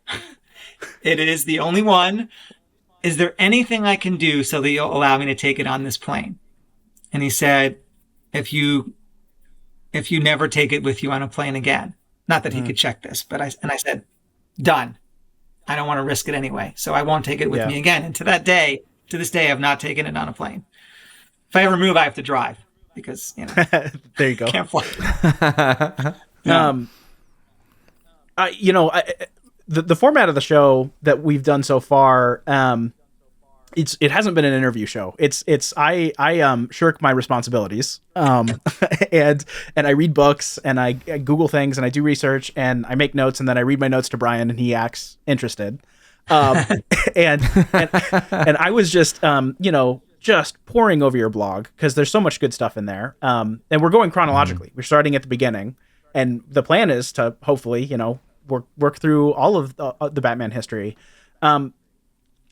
it is the only one. Is there anything I can do so that you'll allow me to take it on this plane? And he said, if you never take it with you on a plane again. Not that he could check this, but I said, done. I don't want to risk it anyway. So I won't take it with me again. And to this day, I've not taken it on a plane. If I ever move, I have to drive because, there you go. Can't fly. The format of the show that we've done so far, it hasn't been an interview show. I shirk my responsibilities, and I read books and I Google things and I do research and I make notes and then I read my notes to Brian and he acts interested. And I was just just pouring over your blog because there's so much good stuff in there. And we're going chronologically. We're starting at the beginning. and the plan is to hopefully, work through all of the Batman history.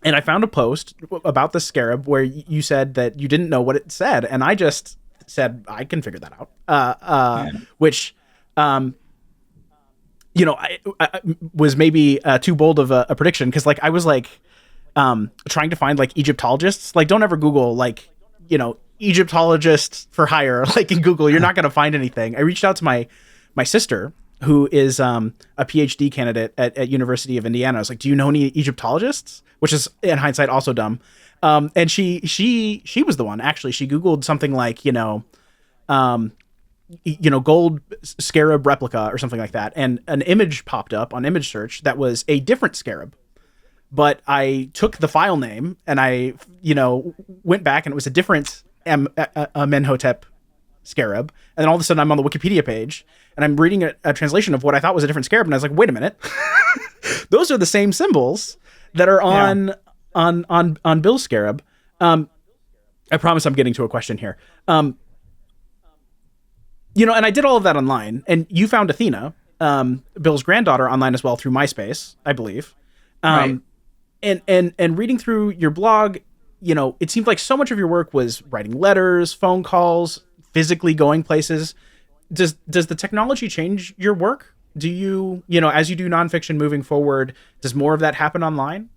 And I found a post about the Scarab where you said that you didn't know what it said, and I just said I can figure that out. Which, I was maybe too bold of a prediction, because like I was like trying to find like Egyptologists. Like, don't ever Google like Egyptologists for hire like in Google. You're not going to find anything. I reached out to my sister, who is a PhD candidate at University of Indiana. I was like, do you know any Egyptologists? Which is in hindsight also dumb. And she was the one. Actually, she Googled something like gold scarab replica or something like that, and an image popped up on image search that was a different scarab. But I took the file name and I went back, and it was a different Amenhotep scarab. And then all of a sudden I'm on the Wikipedia page and I'm reading a translation of what I thought was a different scarab, and I was like, wait a minute, those are the same symbols that are on Bill's scarab. I promise I'm getting to a question here. And I did all of that online, and you found Athena, Bill's granddaughter, online as well through MySpace, I believe. Right. And reading through your blog, it seemed like so much of your work was writing letters, phone calls, physically going places. Does the technology change your work? Do you, as you do nonfiction moving forward, does more of that happen online?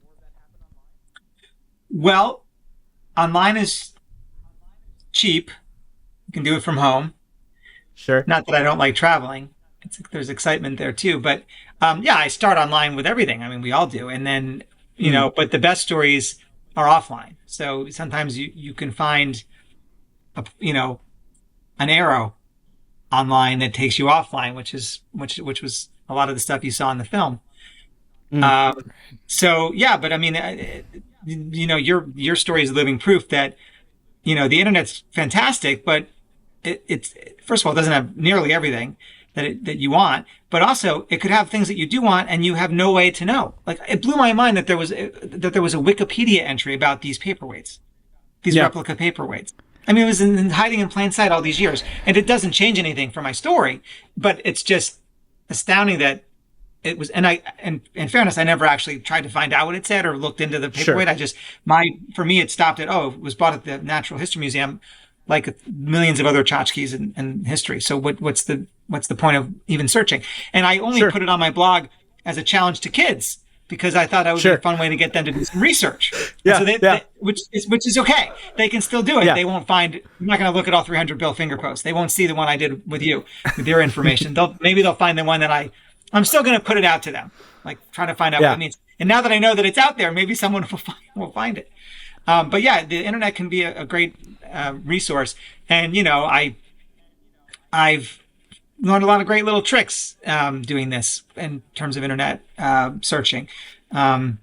Well, online is cheap. You can do it from home. Sure. Not that I don't like traveling. There's excitement there too. But I start online with everything. I mean, we all do. And then, but the best stories are offline. So sometimes you can find, an arrow online that takes you offline, which was a lot of the stuff you saw in the film. But I mean, your story is living proof that, the internet's fantastic, but it's first of all, it doesn't have nearly everything that you want, but also it could have things that you do want and you have no way to know. Like, it blew my mind that there was a Wikipedia entry about these paperweights, replica paperweights. I mean, it was hiding in plain sight all these years, and it doesn't change anything for my story, but it's just astounding that it was. And in fairness, I never actually tried to find out what it said or looked into the paperweight. Sure. For me, it stopped at, it was bought at the Natural History Museum, like millions of other tchotchkes in history. So what's the point of even searching? And I only put it on my blog as a challenge to kids, because I thought that would be a fun way to get them to do some research. Which is okay. They can still do it. Yeah. They won't find. I'm not going to look at all 300 Bill Finger posts. They won't see the one I did with you, with your information. Maybe they'll find the one that I'm still going to put it out to them, like trying to find out what it means. And now that I know that it's out there, maybe someone will find it. But yeah, the internet can be a great resource. And, I've learned a lot of great little tricks doing this in terms of internet searching. It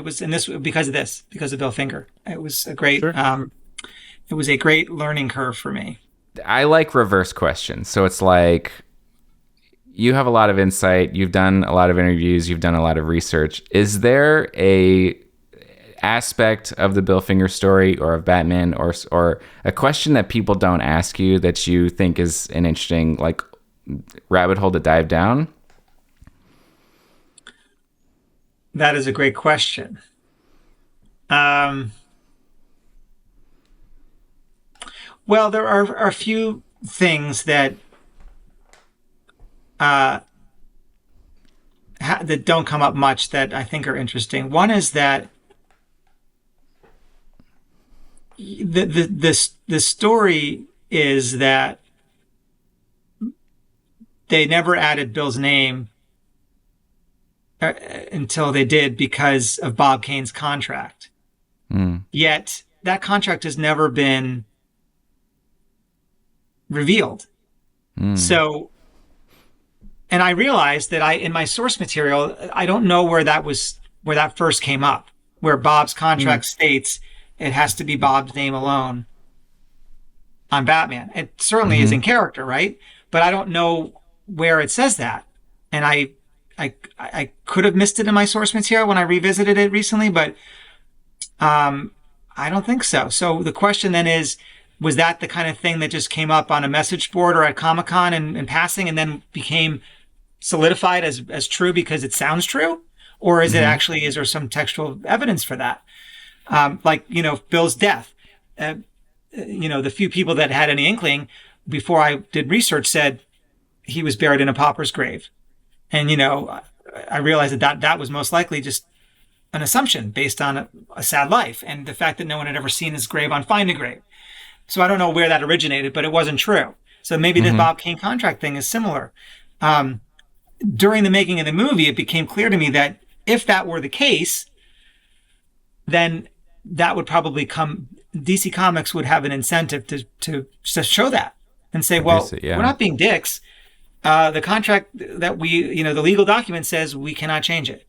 was because of Bill Finger. It was a great, it was a great learning curve for me. I like reverse questions. So it's like, you have a lot of insight. You've done a lot of interviews. You've done a lot of research. Is there a aspect of the Bill Finger story or of Batman or a question that people don't ask you that you think is an interesting like rabbit hole to dive down? That is a great question. Well, there are a few things that that don't come up much that I think are interesting. One is that the story is that they never added Bill's name until they did because of Bob Kane's contract. Yet that contract has never been revealed. So, and I realized that in my source material, I don't know where that first came up, where Bob's contract states it has to be Bob's name alone on Batman. It certainly is in character, right? But I don't know where it says that. And I could have missed it in my source material when I revisited it recently, but I don't think so. So the question then is, Was that the kind of thing that just came up on a message board or at Comic-Con in passing and then became solidified as true because it sounds true? Or is it actually, is there some textual evidence for that? Like, Bill's death. The few people that had any inkling before I did research said he was buried in a pauper's grave. And, I realized that was most likely just an assumption based on a sad life and the fact that no one had ever seen his grave on Find a Grave. So I don't know where that originated, but it wasn't true. So maybe the Bob Kane contract thing is similar. During the making of the movie, it became clear to me that if that were the case, then that would probably DC Comics would have an incentive to show that and say, well, we're not being dicks. The contract that the legal document says we cannot change it.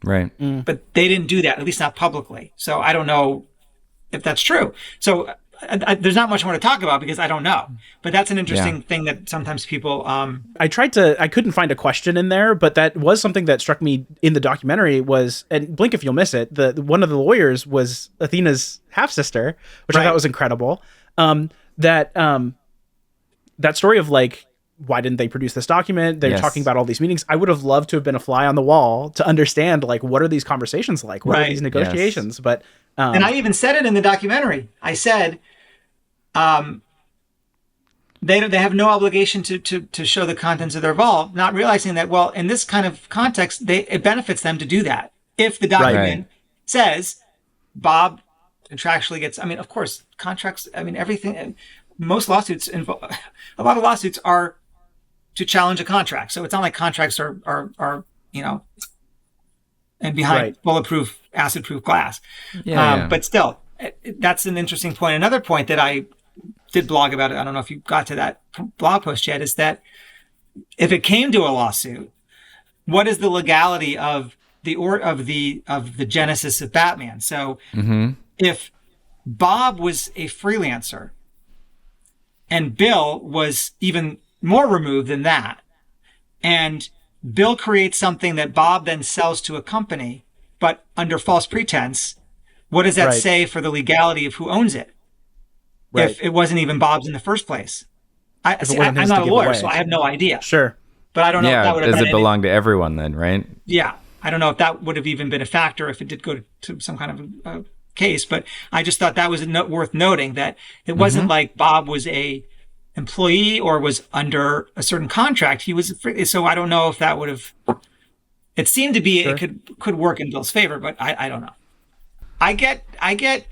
Right. But they didn't do that, at least not publicly. So I don't know if that's true. So there's not much more to talk about because I don't know. But that's an interesting thing that sometimes people... I couldn't find a question in there, but that was something that struck me in the documentary was, and blink if you'll miss it, one of the lawyers was Athena's half-sister, which I thought was incredible. That story of like, why didn't they produce this document? They're talking about all these meetings. I would have loved to have been a fly on the wall to understand, like, what are these conversations like? What are these negotiations? Yes. But and I even said it in the documentary. I said, they have no obligation to show the contents of their vault, not realizing that, well, in this kind of context, it benefits them to do that. If the document says Bob contractually gets, of course, contracts, everything, most lawsuits, a lot of lawsuits are to challenge a contract. So it's not like contracts are and behind bulletproof, acid-proof glass. But still, that's an interesting point. Another point that I did blog about it, I don't know if you got to that blog post yet, is that if it came to a lawsuit, what is the legality of the genesis of Batman? So if Bob was a freelancer and Bill was even more removed than that, and Bill creates something that Bob then sells to a company, but under false pretense, what does that say for the legality of who owns it? If it wasn't even Bob's in the first place. I'm not a lawyer, so I have no idea. Sure. But I don't know if that would have does it belong to everyone then, right? Yeah. I don't know if that would have even been a factor if it did go to some kind of case, but I just thought that was worth noting, that it wasn't like Bob was a employee or was under a certain contract. He was so I don't know if that would have, it seemed to be, it could work in Bill's favor, but I don't know. I get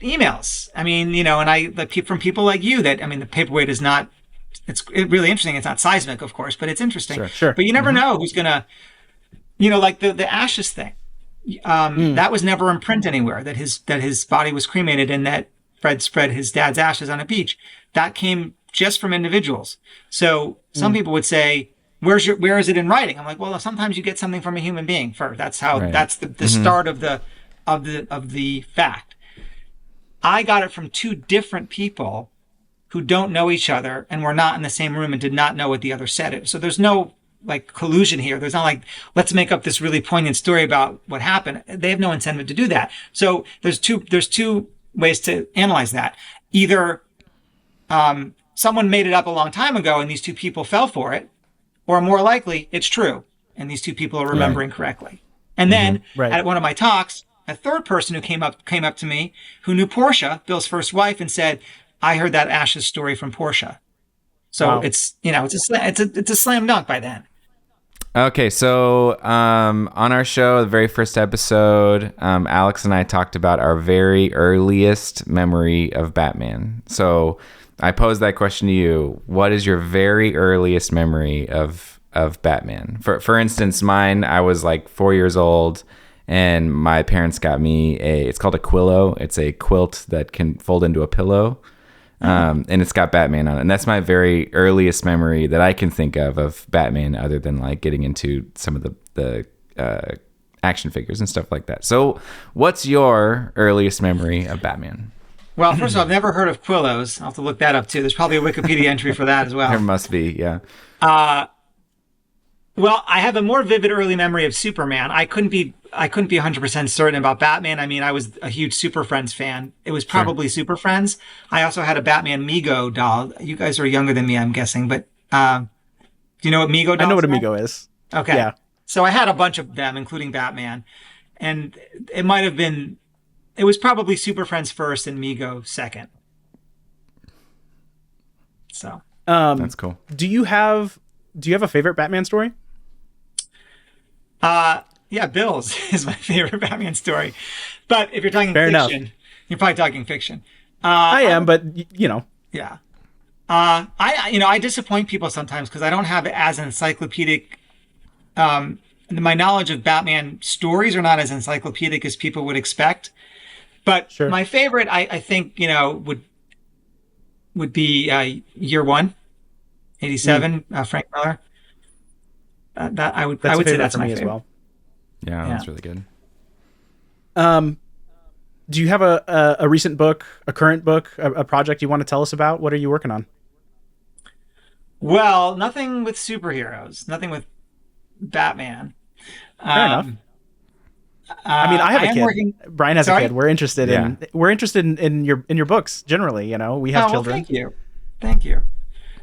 emails. And from people like you that, the paperweight is not, it's really interesting. It's not seismic, of course, but it's interesting. Sure. But you never know who's gonna, like the ashes thing. That was never in print anywhere, that his body was cremated and that Fred spread his dad's ashes on a beach. That came just from individuals. So some people would say, where is it in writing? I'm like, well, sometimes you get something from a human being first. That's how, that's the start of the fact. I got it from two different people who don't know each other and were not in the same room and did not know what the other said. So there's no collusion here. There's not let's make up this really poignant story about what happened. They have no incentive to do that. So there's two ways to analyze that. Either someone made it up a long time ago and these two people fell for it, or more likely it's true and these two people are remembering correctly. And then at one of my talks, a third person who came up to me who knew Portia, Bill's first wife, and said, I heard that Ashes story from Portia. So it's a slam dunk by then. Okay, so on our show, the very first episode, Alex and I talked about our very earliest memory of Batman. So I posed that question to you. What is your very earliest memory of Batman? For instance, mine, I was like 4 years old, and my parents got me it's called a Quillo. It's a quilt that can fold into a pillow. And it's got Batman on it. And that's my very earliest memory that I can think of Batman, other than getting into some of the action figures and stuff like that. So what's your earliest memory of Batman? Well, first of all, I've never heard of Quillos. I'll have to look that up too. There's probably a Wikipedia entry for that as well. There must be, yeah. Well, I have a more vivid early memory of Superman. I couldn't be 100% certain about Batman. I mean, I was a huge Super Friends fan. It was probably Super Friends. I also had a Batman Mego doll. You guys are younger than me, I'm guessing, but do you know what Mego dolls I know what a are? Mego is. Okay. Yeah. So I had a bunch of them, including Batman. And it was probably Super Friends first and Mego second. So That's cool. Do you have a favorite Batman story? Yeah, Bill's is my favorite Batman story. But if you're talking Fair fiction, enough. you're probably talking fiction. I am, but Yeah. I disappoint people sometimes because I don't have as encyclopedic. My knowledge of Batman stories are not as encyclopedic as people would expect. But my favorite, I think, would be Year One, 87, Frank Miller. I would say that's my favorite as well. Yeah, that's really good. Do you have a recent book, a current book, a project you want to tell us about? What are you working on? Well, nothing with superheroes, nothing with Batman. Fair enough. I mean, I have a kid. Brian has a kid. We're interested in your books generally. We have children. Thank you.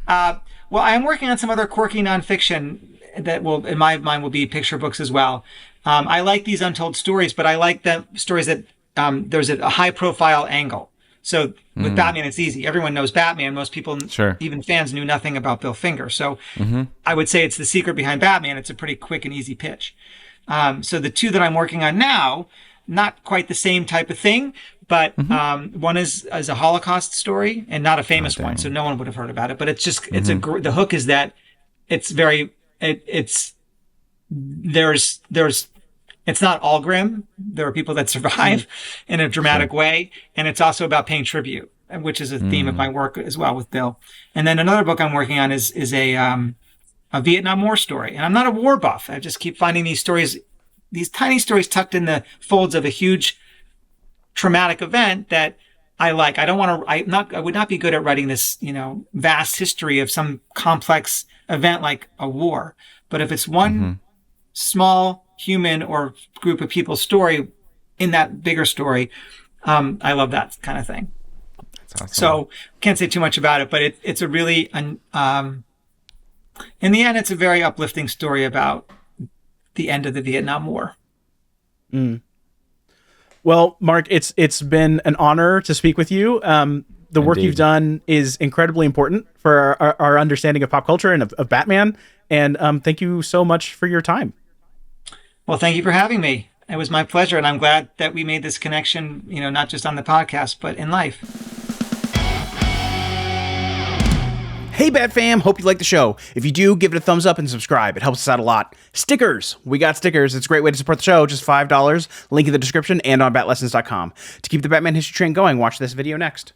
Well, I am working on some other quirky nonfiction that will, in my mind, will be picture books as well. I like these untold stories, but I like the stories that there's a high profile angle. So with Batman, it's easy. Everyone knows Batman. Most people, even fans, knew nothing about Bill Finger. So I would say it's the secret behind Batman. It's a pretty quick and easy pitch. So the two that I'm working on now, not quite the same type of thing, but one is a Holocaust story and not a famous one, so no one would have heard about it. But it's just the hook is that it's it's not all grim. There are people that survive in a dramatic way, and it's also about paying tribute, which is a theme of my work as well with Bill. And then another book I'm working on is a Vietnam War story. And I'm not a war buff. I just keep finding these stories, these tiny stories tucked in the folds of a huge traumatic event that I like. I would not be good at writing this, vast history of some complex event like a war. But if it's one small human or group of people's story in that bigger story, I love that kind of thing. That's awesome. So can't say too much about it, but it's a really, in the end, it's a very uplifting story about the end of the Vietnam War. Well, Marc, it's been an honor to speak with you. The work you've done is incredibly important for our understanding of pop culture and of Batman. And thank you so much for your time. Well, thank you for having me. It was my pleasure. And I'm glad that we made this connection, not just on the podcast, but in life. Hey, Bat fam, hope you like the show. If you do, give it a thumbs up and subscribe. It helps us out a lot. Stickers. We got stickers. It's a great way to support the show. Just $5. Link in the description and on batlessons.com. To keep the Batman history train going, watch this video next.